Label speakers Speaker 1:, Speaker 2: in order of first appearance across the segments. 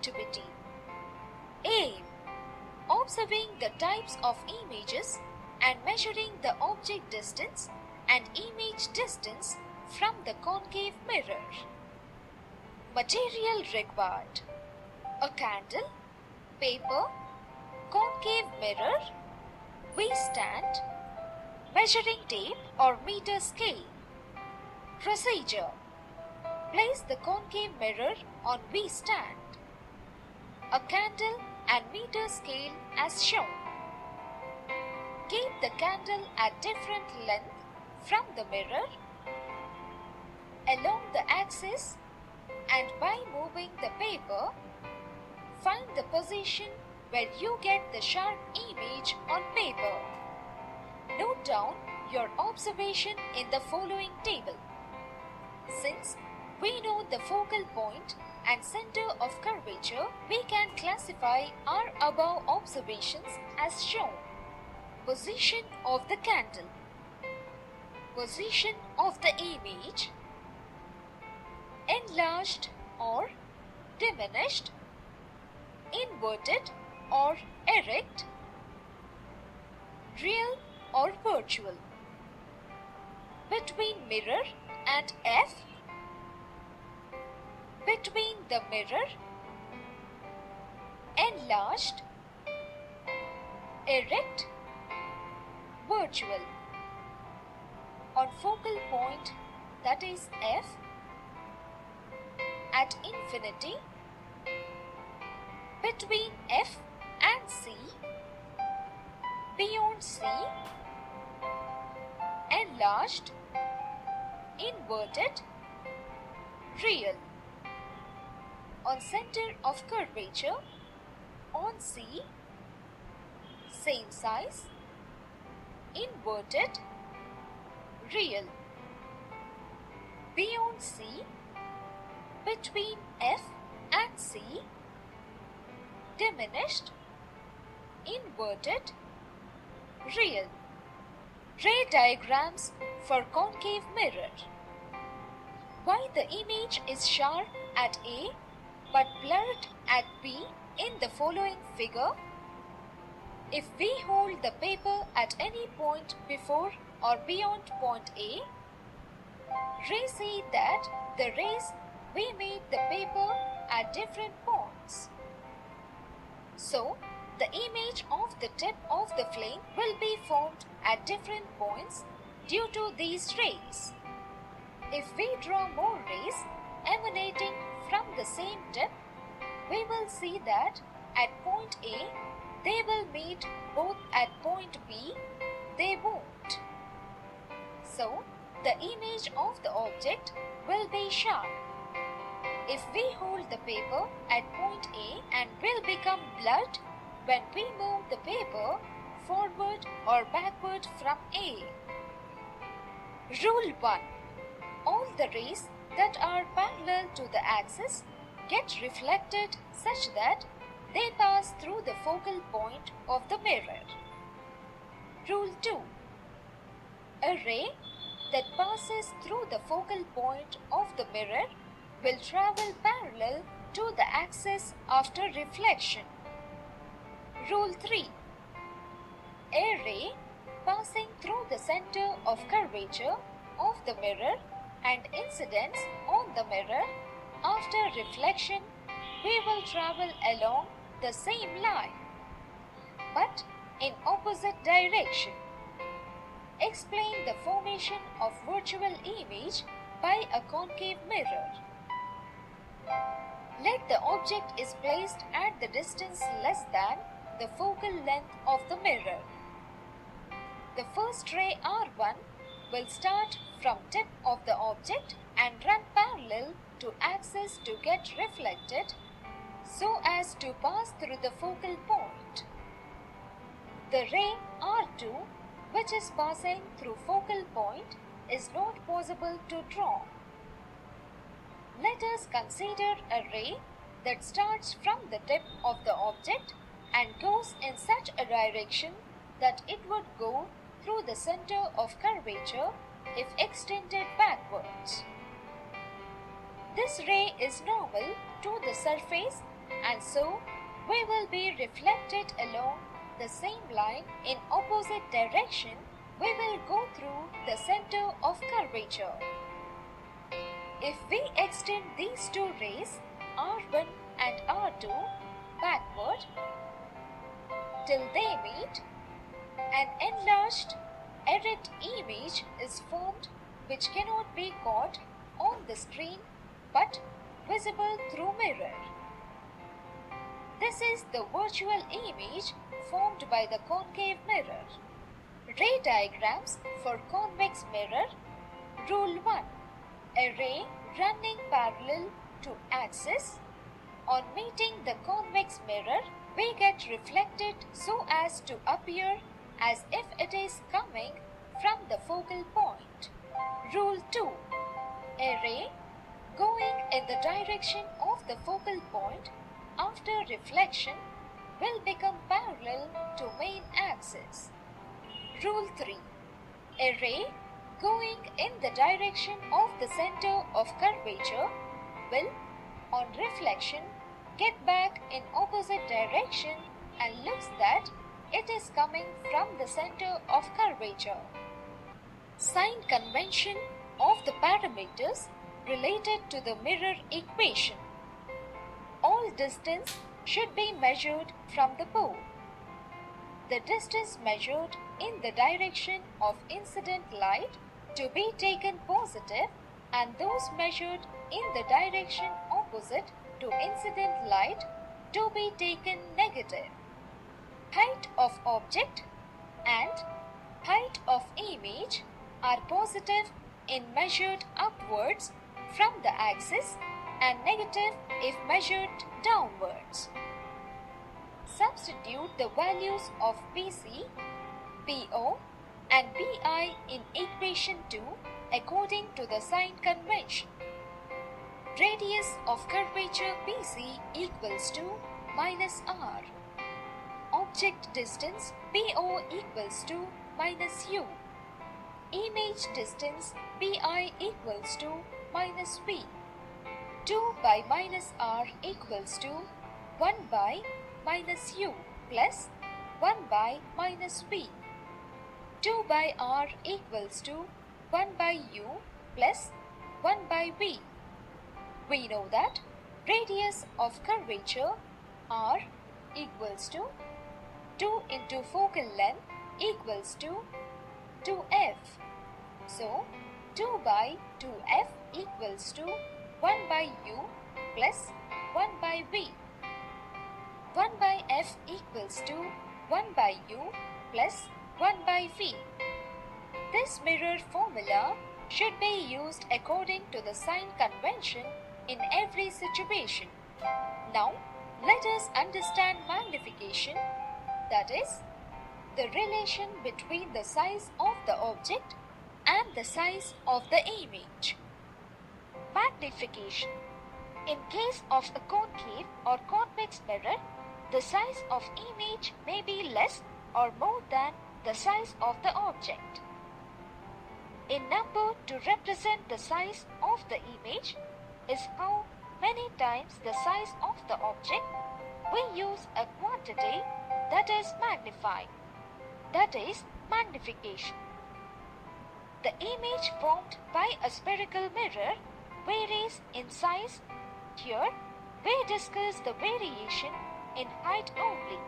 Speaker 1: activity. Aim: observing the types of images and measuring the object distance and image distance from the concave mirror. Material required: a candle, paper, concave mirror, V-stand, measuring tape or meter scale. Procedure: place the concave mirror on V-stand, a candle and meter scale as shown. Keep the candle at different length from the mirror along the axis, and by moving the paper, find the position where you get the sharp image on paper. Note down your observation in the following table. Since we know the focal point and center of curvature, we can classify our above observations as shown. Position of the candle, position of the image, enlarged or diminished, inverted or erect, real or virtual. Between mirror and F, between the mirror, enlarged, erect, virtual. On focal point, that is F, at infinity, between F and C, beyond C, enlarged, inverted, real. On center of curvature, on C, same size, inverted, real. Beyond C, between F and C, diminished, inverted, real. Ray diagrams for concave mirror. Why the image is sharp at A but blurred at B in the following figure? If we hold the paper at any point before or beyond point A, we see that the rays we made the paper at different points. So, the image of the tip of the flame will be formed at different points due to these rays. If we draw more rays emanating from the same tip, we will see that at point A, they will meet both at point B, they won't. So, the image of the object will be sharp. If we hold the paper at point A and will become blurred when we move the paper forward or backward from A. Rule 1. All the rays that are parallel to the axis get reflected such that they pass through the focal point of the mirror. Rule 2. A ray that passes through the focal point of the mirror will travel parallel to the axis after reflection. Rule 3. A ray passing through the center of curvature of the mirror and incidence on the mirror after reflection, we will travel along the same line, but in opposite direction. Explain the formation of virtual image by a concave mirror. Let the object is placed at the distance less than the focal length of the mirror. The first ray R1 will start from tip of the object and run parallel to axis to get reflected so as to pass through the focal point. The ray R2, which is passing through focal point, is not possible to draw. Let us consider a ray that starts from the tip of the object and goes in such a direction that it would go through the center of curvature if extended backwards. This ray is normal to the surface and so we will be reflected along the same line in opposite direction. We will go through the center of curvature. If we extend these two rays R1 and R2 backward till they meet, an enlarged erect image is formed which cannot be caught on the screen but visible through mirror. This is the virtual image formed by the concave mirror. Ray diagrams for convex mirror. Rule 1. A ray running parallel to axis. On meeting the convex mirror, we get reflected so as to appear as if it is coming from the focal point. Rule 2. A ray going in the direction of the focal point after reflection will become parallel to main axis. Rule 3. A ray going in the direction of the center of curvature will, on reflection, get back in opposite direction and looks that it is coming from the center of curvature. Sign convention of the parameters related to the mirror equation. All distance should be measured from the pole. The distance measured in the direction of incident light to be taken positive and those measured in the direction opposite to incident light to be taken negative. Height of object and height of image are positive in measured upwards from the axis and negative if measured downwards. Substitute the values of PC, PO and PI in equation 2 according to the sign convention. Radius of curvature PC equals to minus R. Object distance PO equals to minus U. Image distance PI equals to minus V. 2 by minus R equals to 1 by minus U plus 1 by minus V. 2 by R equals to 1 by U plus 1 by V. We know that radius of curvature R equals to 2 into focal length equals to 2F. So 2 by 2F equals to 1 by U plus 1 by V. 1 by F equals to 1 by U plus 1 by V. This mirror formula should be used according to the sign convention in every situation. Now, let us understand magnification, that is, the relation between the size of the object and the size of the image. Magnification. In case of a concave or convex mirror, the size of image may be less or more than the size of the object. A number to represent the size of the image is how many times the size of the object we use a quantity that is magnified, that is magnification. The image formed by a spherical mirror varies in size. Here we discuss the variation in height only.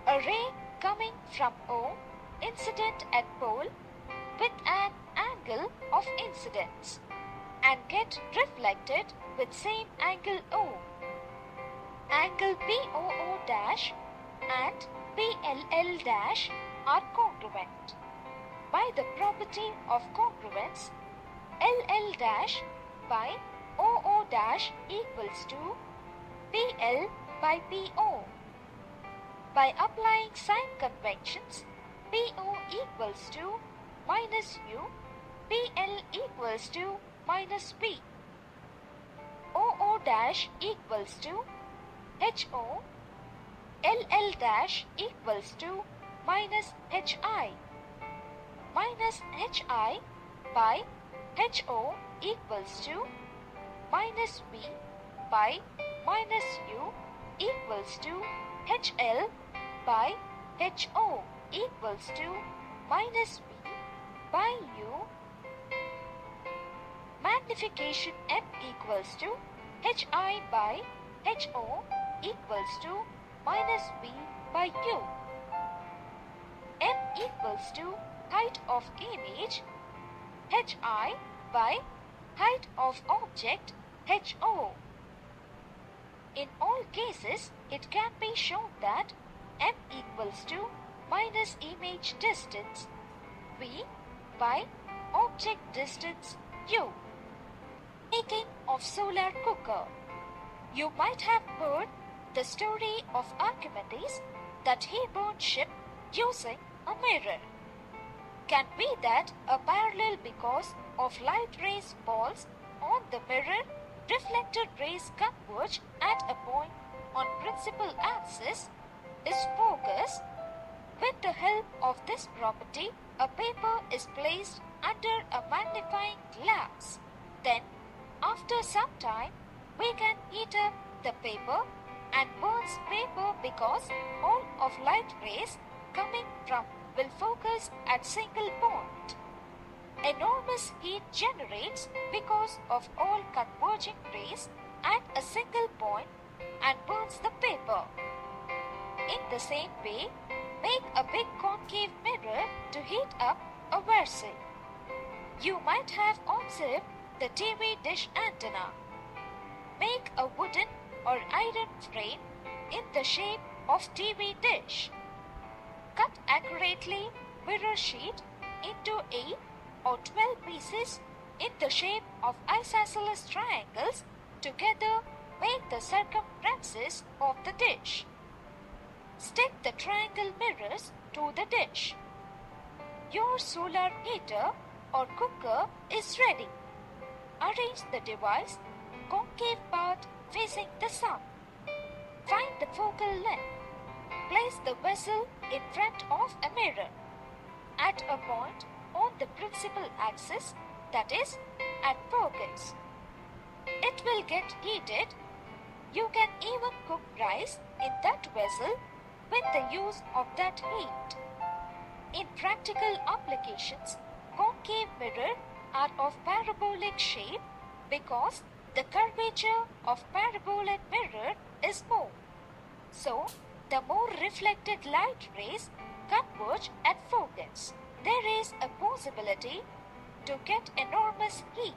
Speaker 1: A ray coming from O incident at pole with an angle of incidence and get reflected with same angle O. Angle POO dash and PLL dash are congruent. By the property of congruence, LL dash by OO dash equals to PL by PO. By applying sign conventions, PO equals to minus U, PL equals to minus P. OO dash equals to HO, LL dash equals to minus HI. Minus HI by HO equals to minus V by minus U equals to HL by HO equals to minus V by U. Magnification M equals to HI by HO equals to minus V by U. M equals to height of image HI by height of object HO. In all cases, it can be shown that M equals to minus image distance V by object distance U. Making of solar cooker. You might have heard the story of Archimedes that he burned ship using a mirror. Can be that a parallel because of light rays falls on the mirror, reflected rays converge at a point on principal axis is focus. With the help of this property, a paper is placed under a magnifying glass. Then, after some time, we can heat up the paper and burns paper because all of light rays coming from will focus at single point. Enormous heat generates because of all converging rays at a single point and burns the paper. In the same way, make a big concave mirror to heat up a vessel. You might have observed the TV dish antenna. Make a wooden or iron frame in the shape of TV dish. Cut accurately mirror sheet into 8 or 12 pieces in the shape of isosceles triangles. Together make the circumferences of the dish. Stick the triangle mirrors to the dish. Your solar heater or cooker is ready. Arrange the device concave part facing the sun. Find the focal length. Place the vessel in front of a mirror at a point on the principal axis, that is, at focus. It will get heated. You can even cook rice in that vessel with the use of that heat. In practical applications, concave mirrors are of parabolic shape because the curvature of parabolic mirror is more. So, the more reflected light rays converge at focus. There is a possibility to get enormous heat.